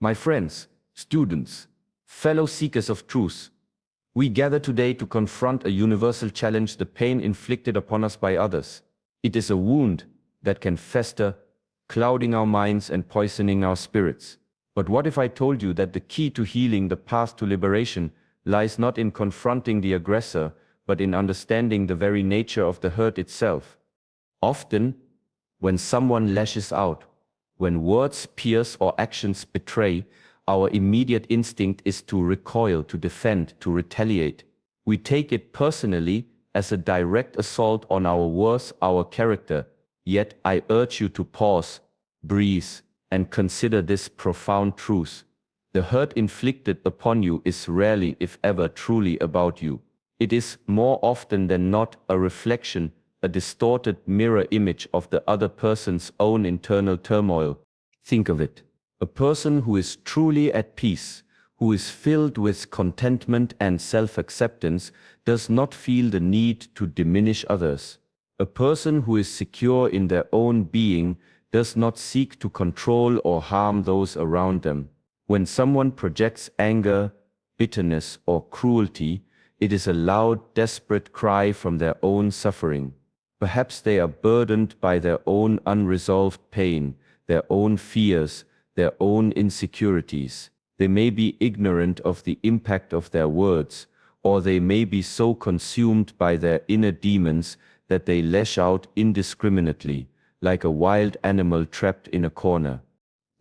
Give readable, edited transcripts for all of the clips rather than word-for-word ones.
My friends, students, fellow seekers of truth, we gather today to confront a universal challenge: the pain inflicted upon us by others. It is a wound that can fester, clouding our minds and poisoning our spirits. But what if I told you that the key to healing, the path to liberation, lies not in confronting the aggressor, but in understanding the very nature of the hurt itself? Often, when someone lashes out, when words pierce or actions betray, our immediate instinct is to recoil, to defend, to retaliate. We take it personally as a direct assault on our worth, our character. Yet I urge you to pause, breathe, and consider this profound truth. The hurt inflicted upon you is rarely, if ever, truly about you. It is more often than not a reflection, a distorted mirror image of the other person's own internal turmoil. Think of it. A person who is truly at peace, who is filled with contentment and self-acceptance, does not feel the need to diminish others. A person who is secure in their own being does not seek to control or harm those around them. When someone projects anger, bitterness, or cruelty, it is a loud, desperate cry from their own suffering. Perhaps they are burdened by their own unresolved pain, their own fears, their own insecurities. They may be ignorant of the impact of their words, or they may be so consumed by their inner demons that they lash out indiscriminately, like a wild animal trapped in a corner.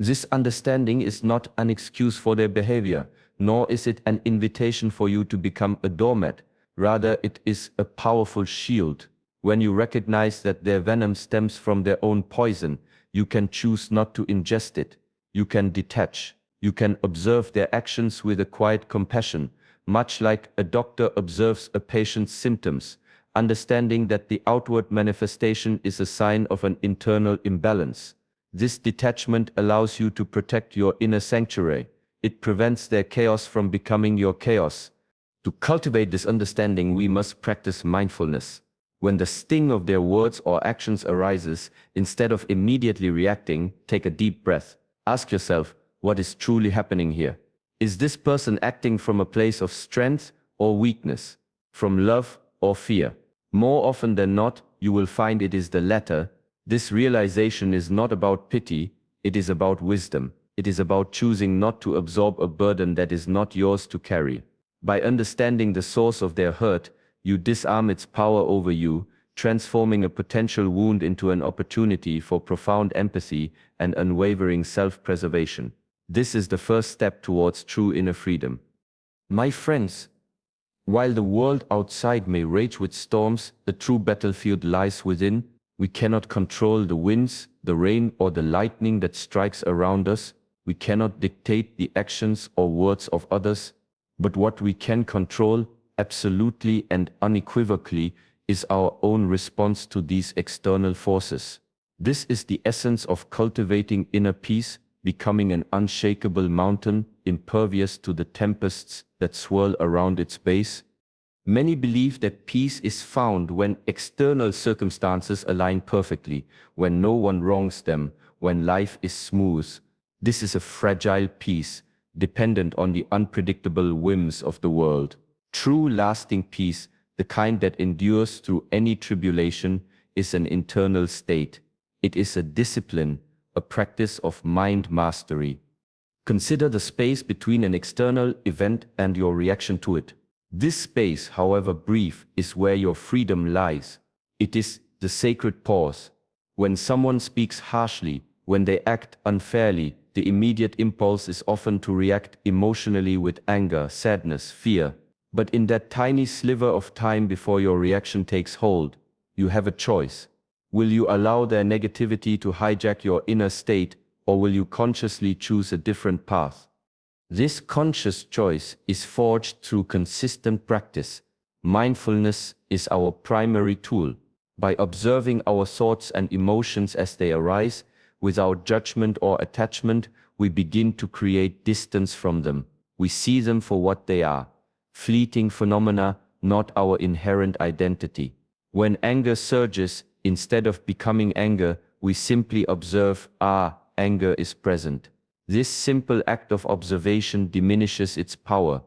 This understanding is not an excuse for their behavior, nor is it an invitation for you to become a doormat. Rather, it is a powerful shield. When you recognize that their venom stems from their own poison, you can choose not to ingest it. You can detach. You can observe their actions with a quiet compassion, much like a doctor observes a patient's symptoms, understanding that the outward manifestation is a sign of an internal imbalance. This detachment allows you to protect your inner sanctuary. It prevents their chaos from becoming your chaos. To cultivate this understanding, we must practice mindfulness. When the sting of their words or actions arises, instead of immediately reacting, take a deep breath. Ask yourself, what is truly happening here? Is this person acting from a place of strength or weakness, from love or fear? More often than not, you will find it is the latter. This realization is not about pity, it is about wisdom. It is about choosing not to absorb a burden that is not yours to carry. By understanding the source of their hurt, you disarm its power over you, transforming a potential wound into an opportunity for profound empathy and unwavering self-preservation. This is the first step towards true inner freedom. My friends, while the world outside may rage with storms, the true battlefield lies within. We cannot control the winds, the rain, or the lightning that strikes around us. We cannot dictate the actions or words of others. But what we can control, absolutely and unequivocally, is our own response to these external forces. This is the essence of cultivating inner peace, becoming an unshakable mountain, impervious to the tempests that swirl around its base. Many believe that peace is found when external circumstances align perfectly, when no one wrongs them, when life is smooth. This is a fragile peace, dependent on the unpredictable whims of the world. True lasting peace, the kind that endures through any tribulation, is an internal state. It is a discipline, a practice of mind mastery. Consider the space between an external event and your reaction to it. This space, however brief, is where your freedom lies. It is the sacred pause. When someone speaks harshly, when they act unfairly, the immediate impulse is often to react emotionally with anger, sadness, fear. But in that tiny sliver of time before your reaction takes hold, you have a choice. Will you allow their negativity to hijack your inner state, or will you consciously choose a different path? This conscious choice is forged through consistent practice. Mindfulness is our primary tool. By observing our thoughts and emotions as they arise, without judgment or attachment, we begin to create distance from them. We see them for what they are, fleeting phenomena, not our inherent identity. When anger surges, instead of becoming anger, we simply observe, anger is present. This simple act of observation diminishes its power.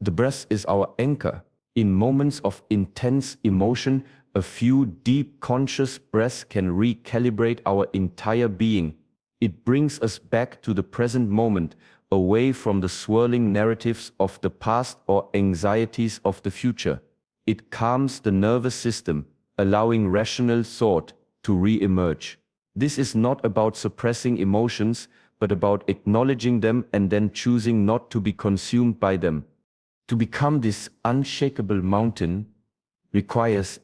The breath is our anchor. In moments of intense emotion, a few deep conscious breaths can recalibrate our entire being. It brings us back to the present moment, away from the swirling narratives of the past or anxieties of the future. It calms the nervous system, allowing rational thought to re-emerge. This is not about suppressing emotions, but about acknowledging them and then choosing not to be consumed by them. To become this unshakable mountain requires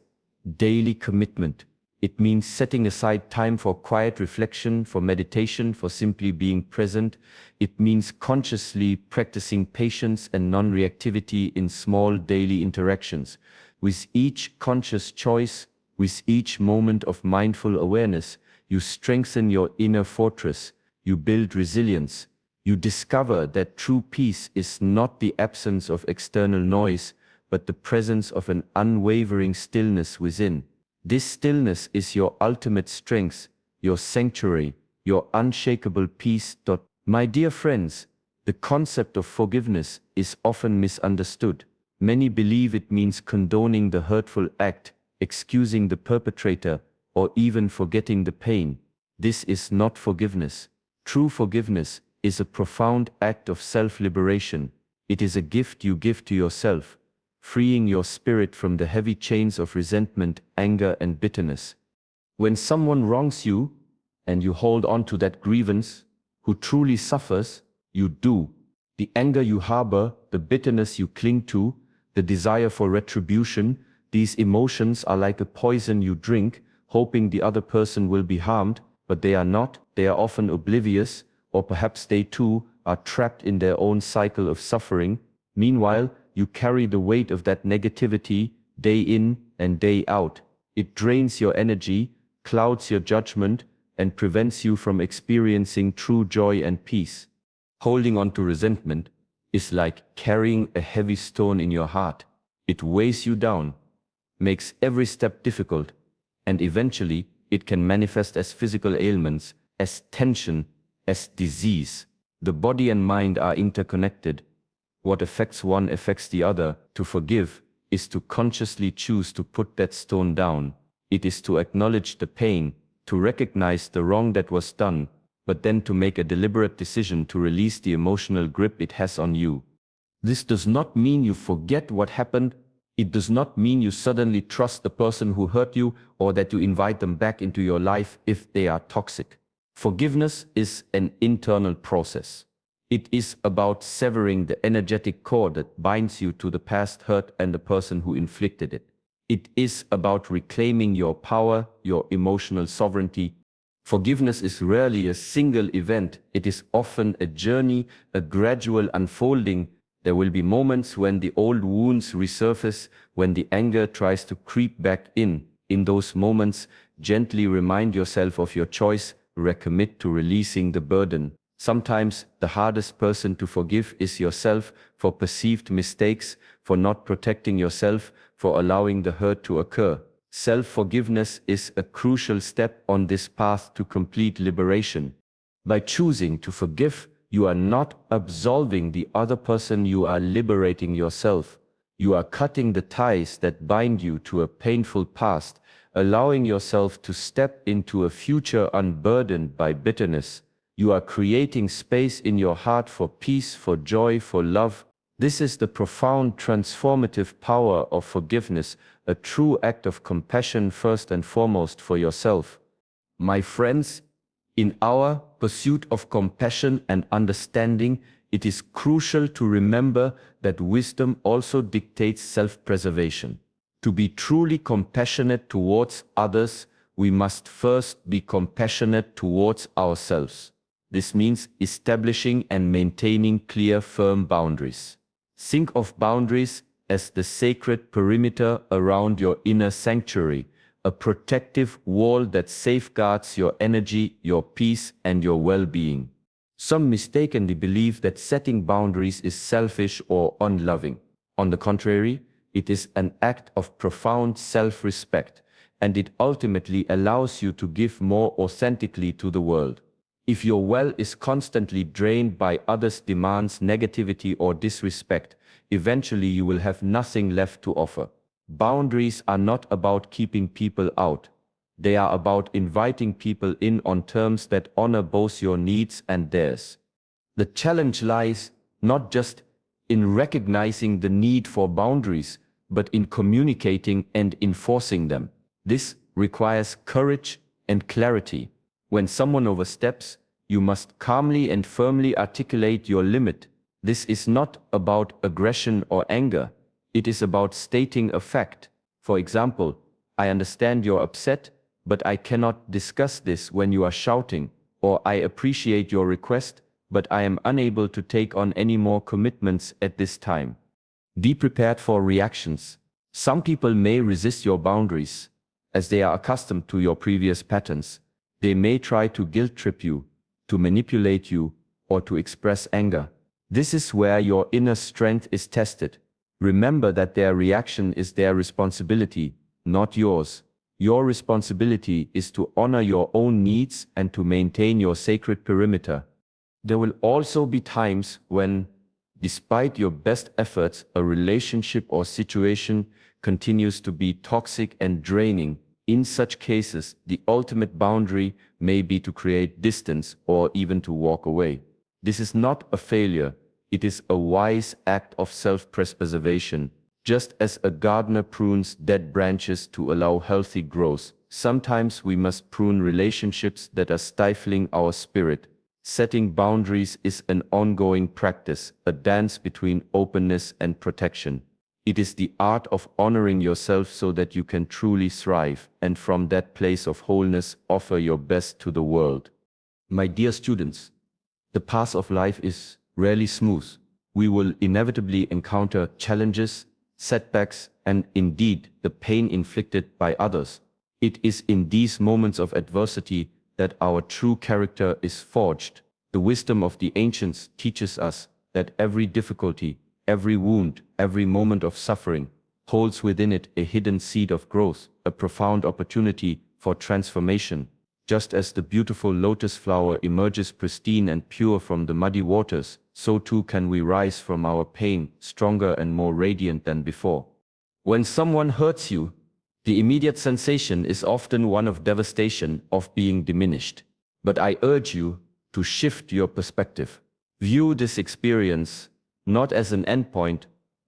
daily commitment. It means setting aside time for quiet reflection, for meditation, for simply being present. It means consciously practicing patience and non-reactivity in small daily interactions. With each conscious choice, with each moment of mindful awareness, you strengthen your inner fortress, you build resilience, you discover that true peace is not the absence of external noise, but the presence of an unwavering stillness within. This stillness is your ultimate strength, your sanctuary, your unshakable peace. My dear friends, the concept of forgiveness is often misunderstood. Many believe it means condoning the hurtful act, excusing the perpetrator, or even forgetting the pain. This is not forgiveness. True forgiveness is a profound act of self-liberation. It is a gift you give to yourself, freeing your spirit from the heavy chains of resentment, anger, and bitterness. When someone wrongs you, and you hold on to that grievance, who truly suffers, you do. The anger you harbor, the bitterness you cling to, the desire for retribution, these emotions are like a poison you drink, hoping the other person will be harmed, but they are not. They are often oblivious, or perhaps they too are trapped in their own cycle of suffering. Meanwhile, you carry the weight of that negativity day in and day out. It drains your energy, clouds your judgment, and prevents you from experiencing true joy and peace. Holding on to resentment is like carrying a heavy stone in your heart. It weighs you down, makes every step difficult, and eventually it can manifest as physical ailments, as tension, as disease. The body and mind are interconnected. What affects one affects the other. To forgive is to consciously choose to put that stone down. It is to acknowledge the pain, to recognize the wrong that was done, but then to make a deliberate decision to release the emotional grip it has on you. This does not mean you forget what happened. It does not mean you suddenly trust the person who hurt you or that you invite them back into your life if they are toxic. Forgiveness is an internal process. It is about severing the energetic cord that binds you to the past hurt and the person who inflicted it. It is about reclaiming your power, your emotional sovereignty. Forgiveness is rarely a single event. It is often a journey, a gradual unfolding. There will be moments when the old wounds resurface, when the anger tries to creep back in. In those moments, gently remind yourself of your choice, recommit to releasing the burden. Sometimes the hardest person to forgive is yourself for perceived mistakes, for not protecting yourself, for allowing the hurt to occur. Self-forgiveness is a crucial step on this path to complete liberation. By choosing to forgive, you are not absolving the other person, you are liberating yourself. You are cutting the ties that bind you to a painful past, allowing yourself to step into a future unburdened by bitterness. You are creating space in your heart for peace, for joy, for love. This is the profound transformative power of forgiveness, a true act of compassion first and foremost for yourself. My friends, in our pursuit of compassion and understanding, it is crucial to remember that wisdom also dictates self-preservation. To be truly compassionate towards others, we must first be compassionate towards ourselves. This means establishing and maintaining clear, firm boundaries. Think of boundaries as the sacred perimeter around your inner sanctuary, a protective wall that safeguards your energy, your peace, and your well-being. Some mistakenly believe that setting boundaries is selfish or unloving. On the contrary, it is an act of profound self-respect, and it ultimately allows you to give more authentically to the world. If your well is constantly drained by others' demands, negativity, or disrespect, eventually you will have nothing left to offer. Boundaries are not about keeping people out. They are about inviting people in on terms that honor both your needs and theirs. The challenge lies not just in recognizing the need for boundaries, but in communicating and enforcing them. This requires courage and clarity. When someone oversteps, you must calmly and firmly articulate your limit. This is not about aggression or anger. It is about stating a fact. For example, I understand you're upset, but I cannot discuss this when you are shouting, or I appreciate your request, but I am unable to take on any more commitments at this time. Be prepared for reactions. Some people may resist your boundaries, as they are accustomed to your previous patterns. They may try to guilt trip you, to manipulate you, or to express anger. This is where your inner strength is tested. Remember that their reaction is their responsibility, not yours. Your responsibility is to honor your own needs and to maintain your sacred perimeter. There will also be times when, despite your best efforts, a relationship or situation continues to be toxic and draining. In such cases, the ultimate boundary may be to create distance or even to walk away. This is not a failure. It is a wise act of self-preservation. Just as a gardener prunes dead branches to allow healthy growth, sometimes we must prune relationships that are stifling our spirit. Setting boundaries is an ongoing practice, a dance between openness and protection. It is the art of honoring yourself so that you can truly thrive, and from that place of wholeness offer your best to the world. My dear students, the path of life is rarely smooth. We will inevitably encounter challenges, setbacks, and indeed the pain inflicted by others. It is in these moments of adversity that our true character is forged. The wisdom of the ancients teaches us that every difficulty, every wound, every moment of suffering holds within it a hidden seed of growth, a profound opportunity for transformation. Just as the beautiful lotus flower emerges pristine and pure from the muddy waters, so too can we rise from our pain, stronger and more radiant than before. When someone hurts you, the immediate sensation is often one of devastation, of being diminished. But I urge you to shift your perspective. View this experience not as an endpoint,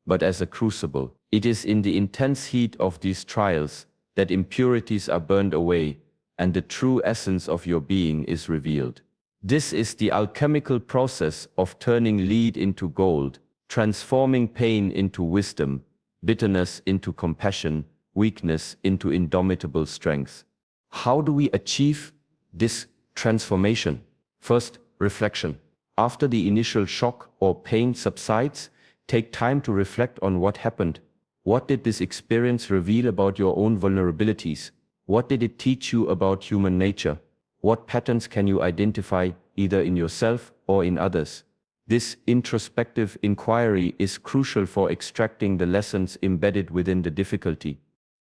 but as a crucible. It is in the intense heat of these trials that impurities are burned away and the true essence of your being is revealed. This is the alchemical process of turning lead into gold, transforming pain into wisdom, bitterness into compassion, weakness into indomitable strength. How do we achieve this transformation? First, reflection. After the initial shock or pain subsides, take time to reflect on what happened. What did this experience reveal about your own vulnerabilities? What did it teach you about human nature? What patterns can you identify either in yourself or in others? This introspective inquiry is crucial for extracting the lessons embedded within the difficulty.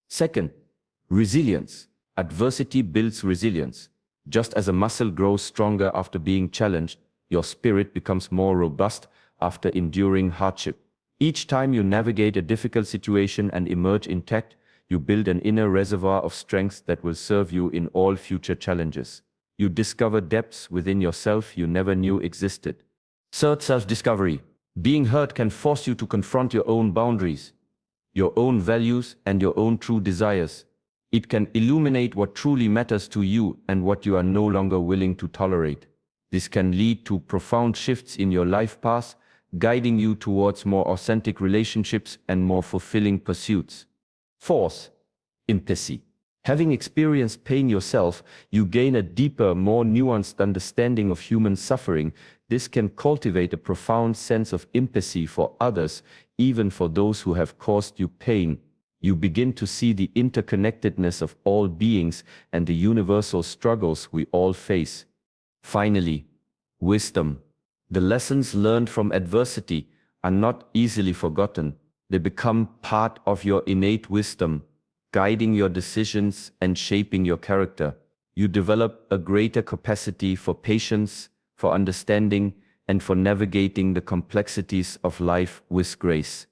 Second, resilience. Adversity builds resilience. Just as a muscle grows stronger after being challenged, your spirit becomes more robust after enduring hardship. Each time you navigate a difficult situation and emerge intact, you build an inner reservoir of strength that will serve you in all future challenges. You discover depths within yourself you never knew existed. Third, self-discovery. Being hurt can force you to confront your own boundaries, your own values, and your own true desires. It can illuminate what truly matters to you and what you are no longer willing to tolerate. This can lead to profound shifts in your life path, guiding you towards more authentic relationships and more fulfilling pursuits. Fourth, empathy. Having experienced pain yourself, you gain a deeper, more nuanced understanding of human suffering. This can cultivate a profound sense of empathy for others, even for those who have caused you pain. You begin to see the interconnectedness of all beings and the universal struggles we all face. Finally, wisdom. The lessons learned from adversity are not easily forgotten. They become part of your innate wisdom, guiding your decisions and shaping your character. You develop a greater capacity for patience, for understanding, and for navigating the complexities of life with grace.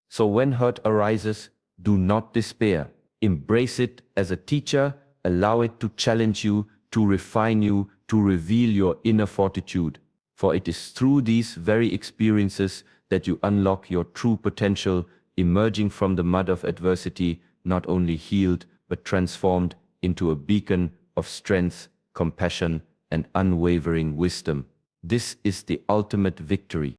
So when hurt arises, do not despair. Embrace it as a teacher, allow it to challenge you, to refine you, to reveal your inner fortitude. For it is through these very experiences that you unlock your true potential, emerging from the mud of adversity, not only healed, but transformed into a beacon of strength, compassion, and unwavering wisdom. This is the ultimate victory.